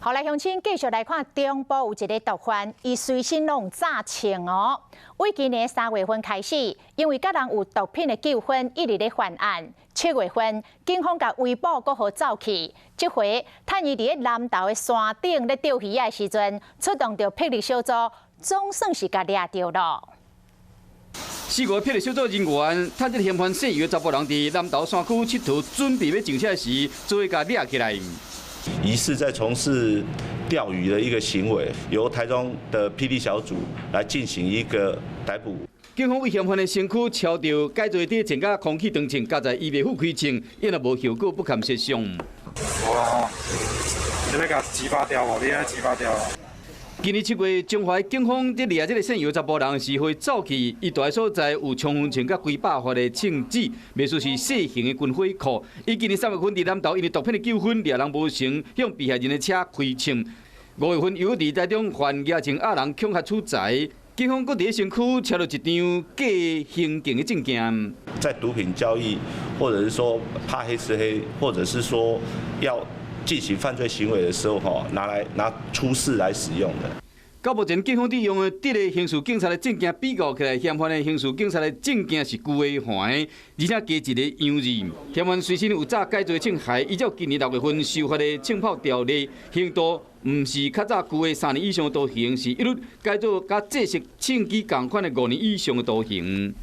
后来乡亲继续来看中部有一个毒贩，伊随身拢炸枪哦。为今年3月份开始，因为甲人有毒品的纠纷，一直咧犯案。7月份，警方甲围捕搁互走去。这回，趁伊伫咧南投的山顶咧钓鱼的时阵，出动着霹雳小组，总算是甲抓着了。4月霹雳小组人员趁这嫌犯姓余的查甫人伫南投山区佚佗，准备要上车时，就会甲抓起来。疑似在从事钓鱼的一个行为，由台中的霹雳小组来进行一个逮捕。警方为嫌犯的身躯敲着改做底穿甲空气长枪，加在伊袂副开枪，因也无效果，不堪设想。哇！你要甲击发掉无？你爱击发掉？今年7月，中华警方伫掠这个姓余查甫人时会走去，伊住的所在有冲锋枪甲几百发的枪支，袂输是小型的军火库。伊今年3月份伫南投因为毒品的纠纷，掠人无成，向被害人的车开枪。5月份又伫台中犯野枪压人恐吓取财，警方搁伫身躯敲了一张假行警的证件。在毒品交易，或者是说怕黑吃黑，或者是说要进行犯罪行为的时候，拿出示来使用的。到目前，警方利用的这个刑事警察的证件比较起来，嫌犯的刑事警察的证件是旧的还的，而且加一个样字。嫌犯随身有炸改造的枪械，依照今年6月份修法的枪炮条例，刑度唔是较早旧的3年以上的徒刑，是一律改造甲制式枪支同款的5年以上的徒刑。